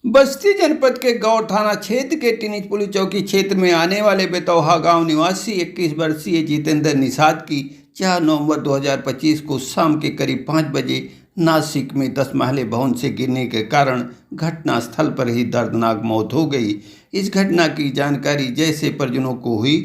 बस्ती जनपद के गौर थाना क्षेत्र के टिनिच पुलिस चौकी क्षेत्र में आने वाले बेतौहा गांव निवासी 21 वर्षीय जितेंद्र निषाद की 4 नवंबर 2025 को शाम के करीब 5 बजे नासिक में 10 महले भवन से गिरने के कारण घटनास्थल पर ही दर्दनाक मौत हो गई। इस घटना की जानकारी जैसे परिजनों को हुई,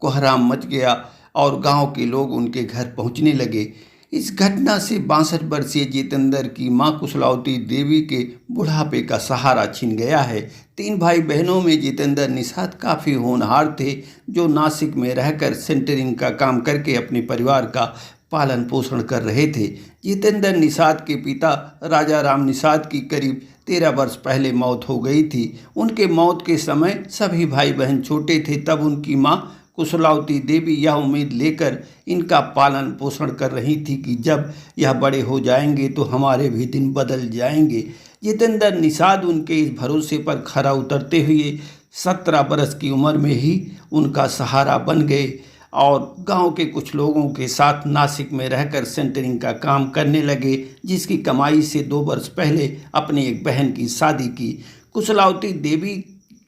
कोहराम मच गया और गांव के लोग उनके घर पहुंचने लगे। इस घटना से 62 वर्षीय जितेंद्र की मां कुशलावती देवी के बुढ़ापे का सहारा छिन गया है। 3 भाई बहनों में जितेंद्र निषाद काफ़ी होनहार थे, जो नासिक में रहकर सेंटरिंग का काम करके अपने परिवार का पालन पोषण कर रहे थे। जितेंद्र निषाद के पिता राजा राम निषाद की करीब 13 वर्ष पहले मौत हो गई थी। उनके मौत के समय सभी भाई बहन छोटे थे। तब उनकी मां कुशलावती देवी यह उम्मीद लेकर इनका पालन पोषण कर रही थी कि जब यह बड़े हो जाएंगे तो हमारे भी दिन बदल जाएंगे। जितेंद्र निषाद उनके इस भरोसे पर खरा उतरते हुए 17 बरस की उम्र में ही उनका सहारा बन गए और गांव के कुछ लोगों के साथ नासिक में रहकर सेंटरिंग का काम करने लगे, जिसकी कमाई से 2 वर्ष पहले अपनी एक बहन की शादी की। कुशलावती देवी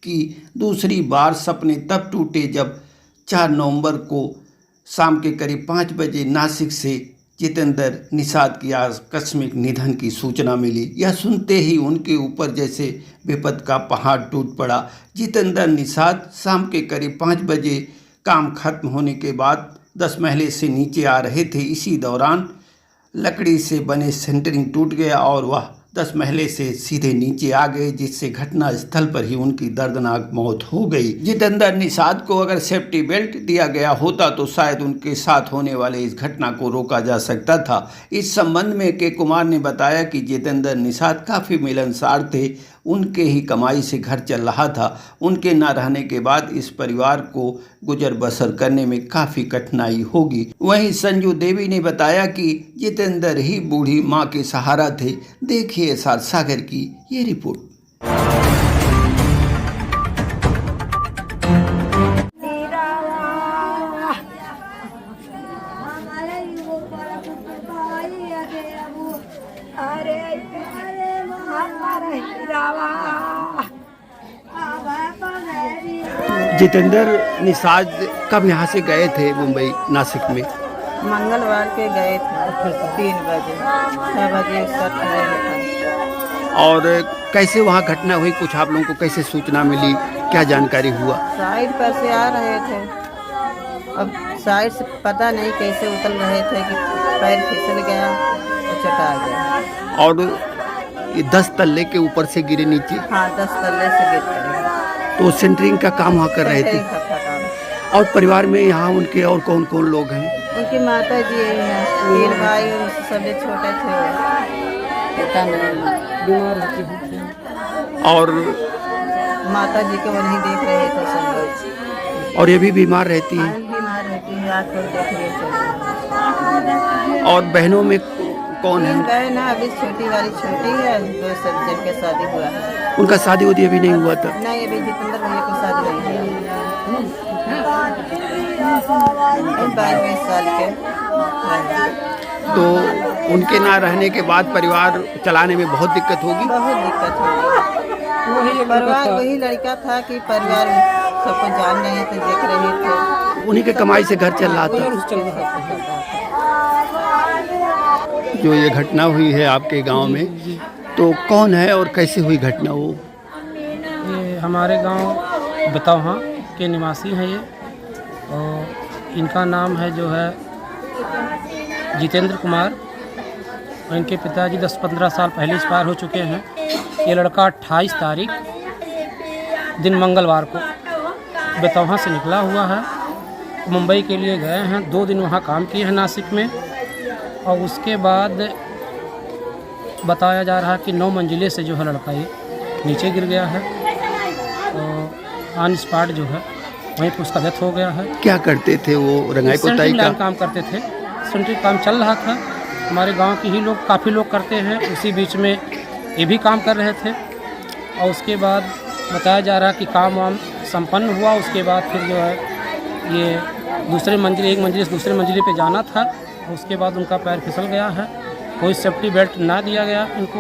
की दूसरी बार सपने तब टूटे जब 4 नवंबर को शाम के करीब 5 बजे नासिक से जितेंद्र निषाद की आकस्मिक निधन की सूचना मिली। यह सुनते ही उनके ऊपर जैसे विपद का पहाड़ टूट पड़ा। जितेंद्र निषाद शाम के करीब 5 बजे काम खत्म होने के बाद 10 महले से नीचे आ रहे थे। इसी दौरान लकड़ी से बने सेंटरिंग टूट गया और वह 10 महले से सीधे नीचे आ गए, जिससे घटना स्थल पर ही उनकी दर्दनाक मौत हो गई। जितेंद्र निषाद को अगर सेफ्टी बेल्ट दिया गया होता तो शायद उनके साथ होने वाले इस घटना को रोका जा सकता था। इस संबंध में के कुमार ने बताया कि जितेंद्र निषाद काफ़ी मिलनसार थे, उनके ही कमाई से घर चल रहा था। उनके न रहने के बाद इस परिवार को गुजर बसर करने में काफ़ी कठिनाई होगी। वहीं संजू देवी ने बताया कि जितेंद्र ही बूढ़ी मां के सहारा थे। देखिए एसआर सागर की ये रिपोर्ट। जितेंद्र निषाद कब यहाँ से गए थे मुंबई नासिक में? मंगलवार के गए थे 3 बजे, 6 बजे सब ट्रेन। और कैसे वहाँ घटना हुई, कुछ आप लोगों को कैसे सूचना मिली, क्या जानकारी हुआ? साइड पर से आ रहे थे, अब साइड से पता नहीं कैसे उतर रहे थे कि पैर फिसल गया तो चटा गया। और ये 10 तल्ले के ऊपर से गिरे नीचे? हाँ, 10 तल्ले से गिर गए। तो सेंटरिंग का काम वहाँ कर रहे थे। और परिवार में यहाँ उनके और कौन कौन लोग हैं? उनकी माता जी हैं, 3 भाई, उनसे सभी छोटे थे, पता नहीं बीमार होती है। और माता जी को वहीं देख रहे थे सब लोग। और ये भी बीमार रहती है? बीमार रहती है, रात को देख रहे थे। और बहनों में कौन है? बहन अभी छोटी वाली छोटी है, 2 सब जिनके शादी हुआ है। उनका शादी उदी अभी नहीं हुआ था? नहीं, अभी जितेंद्र भैया की शादी नहीं हुई। 22 साल के। तो उनके ना रहने के बाद परिवार चलाने में बहुत दिक्कत होगी? बहुत दिक्कत होगी। परिवार वही लड़का था कि परिवार सबको जान रहे थे, देख रहे थे, उन्हीं के कमाई से घर चल रहा था। जो ये घटना हुई है आपके गांव में, तो कौन है और कैसे हुई घटना? वो ये हमारे गांव बेतौहा के निवासी हैं ये, और इनका नाम है जो है जितेंद्र कुमार, और इनके पिताजी 10-15 साल पहले एक्सपायर हो चुके हैं। ये लड़का 28 तारीख दिन मंगलवार को बेतौहा से निकला हुआ है, मुंबई के लिए गए हैं। 2 दिन वहाँ काम किए हैं नासिक में, और उसके बाद बताया जा रहा है कि 9 मंजिले से जो है लड़का ये नीचे गिर गया है, और ऑन स्पॉट जो है वहीं पर उसका डेथ हो गया है। क्या करते थे वो? रंगाई पोताई का काम करते थे, सेंटरिंग काम चल रहा था। हमारे गांव के ही लोग, काफ़ी लोग करते हैं, उसी बीच में ये भी काम कर रहे थे। और उसके बाद बताया जा रहा है कि काम वाम संपन्न हुआ। उसके बाद फिर जो है ये दूसरे मंजिले, एक मंजिले से दूसरे मंजिले पे जाना था, उसके बाद उनका पैर फिसल गया है। कोई सेफ्टी बेल्ट ना दिया गया इनको,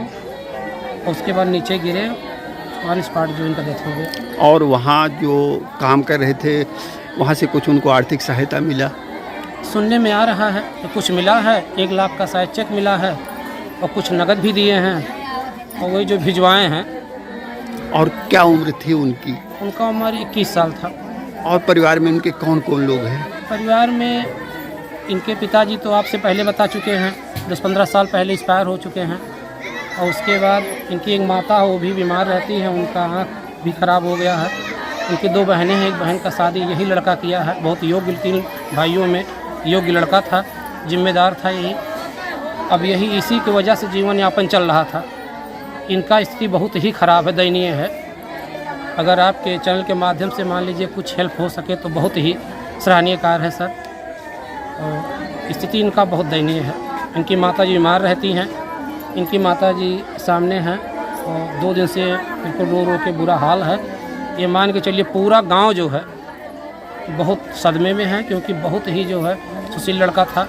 उसके बाद नीचे गिरे ऑन स्पॉट जो इनका डेथ हो गया। और वहाँ जो काम कर रहे थे वहाँ से कुछ उनको आर्थिक सहायता मिला? सुनने में आ रहा है तो कुछ मिला है, 1 लाख का शायद चेक मिला है और कुछ नगद भी दिए हैं और वही जो भिजवाए हैं। और क्या उम्र थी उनकी? उनका उम्र 21 साल था। और परिवार में उनके कौन कौन लोग हैं? परिवार में इनके पिताजी तो आपसे पहले बता चुके हैं, 10-15 साल पहले एक्सपायर हो चुके हैं। और उसके बाद इनकी एक माता है, वो भी बीमार रहती है, उनका आँख भी ख़राब हो गया है। इनकी 2 बहनें हैं, एक बहन का शादी यही लड़का किया है, बहुत योग्य, 3 भाइयों में योग्य लड़का था, जिम्मेदार था यही। अब यही इसी की वजह से जीवन यापन चल रहा था। इनका स्थिति बहुत ही ख़राब है, दयनीय है। अगर आपके चैनल के माध्यम से मान लीजिए कुछ हेल्प हो सके तो बहुत ही सराहनीय कार्य है सर। और स्थिति इनका बहुत दयनीय है। इनकी माताजी बीमार रहती हैं, इनकी माताजी सामने हैं और 2 दिन से बिल्कुल रो रो के बुरा हाल है। ये मान के चलिए पूरा गांव जो है बहुत सदमे में है, क्योंकि बहुत ही जो है सुशील लड़का था,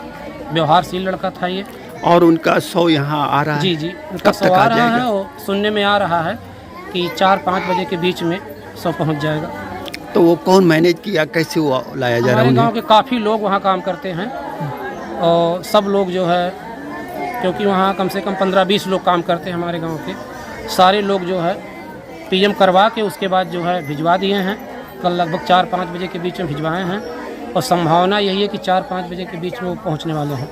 व्यवहारशील लड़का था ये। और उनका शव यहाँ आ रहा है? जी, उनका शव आ रहा है और सुनने में आ रहा है कि 4-5 बजे के बीच में शव पहुँच जाएगा। तो वो कौन मैनेज किया, कैसे वो लाया जा रहा है? हमारे गांव के काफ़ी लोग वहाँ काम करते हैं और सब लोग जो है, क्योंकि वहाँ कम से कम 15-20 लोग काम करते हैं हमारे गांव के, सारे लोग जो है पीएम करवा के उसके बाद जो है भिजवा दिए हैं। कल लगभग 4-5 बजे के बीच में भिजवाए हैं और संभावना यही है कि 4-5 बजे के बीच में वो पहुँचने वाले हैं।